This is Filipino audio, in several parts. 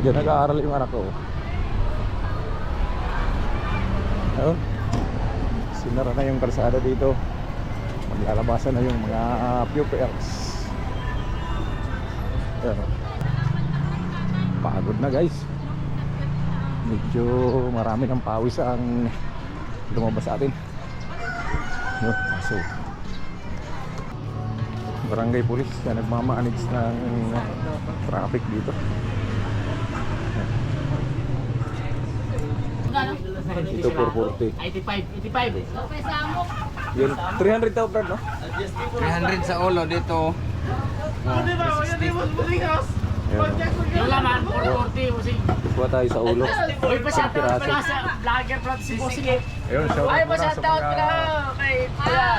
Diyan nag-aaral yung anak ko. Ayun. Sinara na yung kalsada dito. Maglalabasan na yung mga pupils. Ayun. Pagod na guys. Medyo marami ng pawis ang lumabas sa atin. Ayun, so barangay police na nagmamaanage ng traffic dito. Ito 440. 85. Yun, 300 daw Brad, no? 300 sa ulo dito. Yung laman, 440 musing. Kuha tayo sa ulo. Uy, pa-shoutout ko na sa vlogger pala si Bossing eh. Ayun, shoutout Ay, ko na sa pa-shoutout ko na kay Kuya.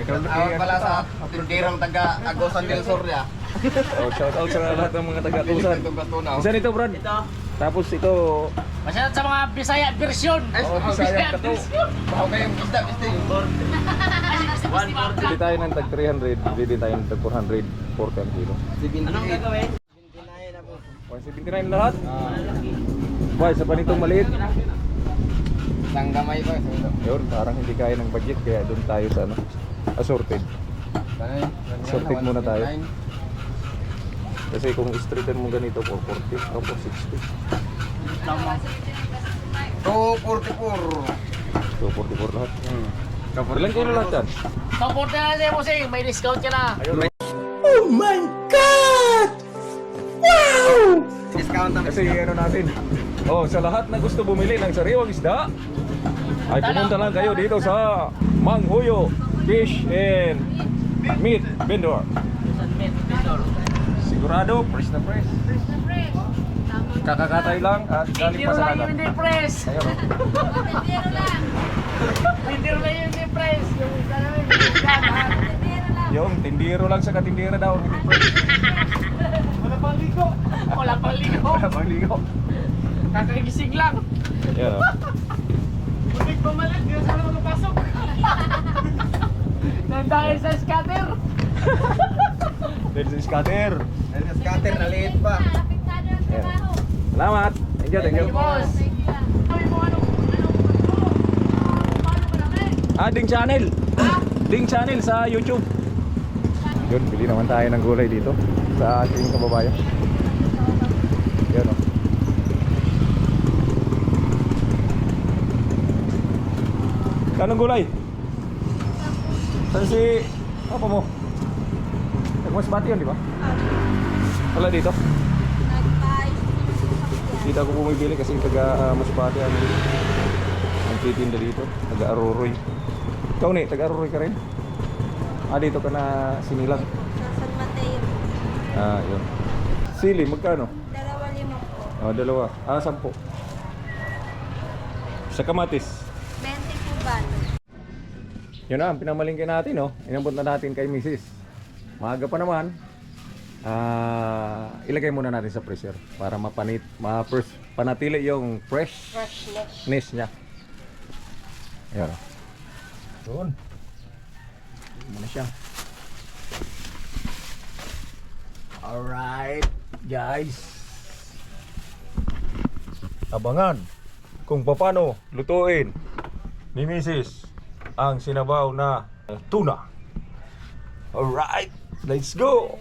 Ako pala sa tindirang taga Agosan del Sur ya. Oh, shoutout sa lahat ng mga taga-tusan. Isa nito Brad. Ito. Tapos ito, Pa-shoutout sa mga Bisaya version. Bisaya ka to. Bahaw kayong isda, yung Bili tayo ng tag 300, bili tayo ng tag 400, 40 ang kilo. Anong gagawin? 179 lahat? Boy, sa panitong maliit. Isang gamay ko. Yun, parang hindi kaya ng budget kaya doon tayo sa ano, assorted. Sorted muna tayo. Kasi kung streetan mo ganito, 440 o 460. 244. 244 lahat. Ilan kilo lahat yan? Support na natin Bossing, may discount ka na. Ayun. Oh my God! Wow! Discount ang Kasi ano natin. Oh, sa lahat na gusto bumili ng sariwang isda, ay pumunta lang kayo dito sa Mang Huyo Fish and Meat Vendor. Sigurado, fresh na fresh. Kakakatay lang at galing pa Tindiro sa lang yung dagat. hindi press. Ayun, oh. Tindiro lang yung hindi press. Yung isa namin, Yung tindiro lang sa katindira daw, hindi fresh. wala pang ligo. Wala pang ligo. Wala pang ligo. Kakagising lang. Yan, oh. Muntik pumalit, di na sana magpasok. Dahil sa scatter. Then sa scatter. scatter na liit pa. Ayan. Salamat. Thank you, thank you. Thank you, boss. Ding Channel. Ding Channel sa YouTube. Yun, bili naman tayo ng gulay dito sa ating kababayan. Yan, oh. Kanong gulay? Saan si apa mo? Nagmasbati yun, di ba? Wala dito? Dito ako bumibili kasi taga Masbate ang titinda dito, taga Aroroy. Ikaw ni, taga Aroroy ka rin? Dito ka na sinilang. San Mateo. Yun. Sili, magkano? 2.5 po. 2. 10. Sa kamatis. 20 po ba? Yun na, ang pinamalingkin natin, no? Inabot na natin kay Mrs. Maaga pa naman. Ilagay muna natin sa freezer para panatili yung freshness niya. Ayan. Doon. Muna siya. Alright, guys. Abangan kung paano lutuin ni Mrs. ang sinabaw na tuna. Alright, let's go!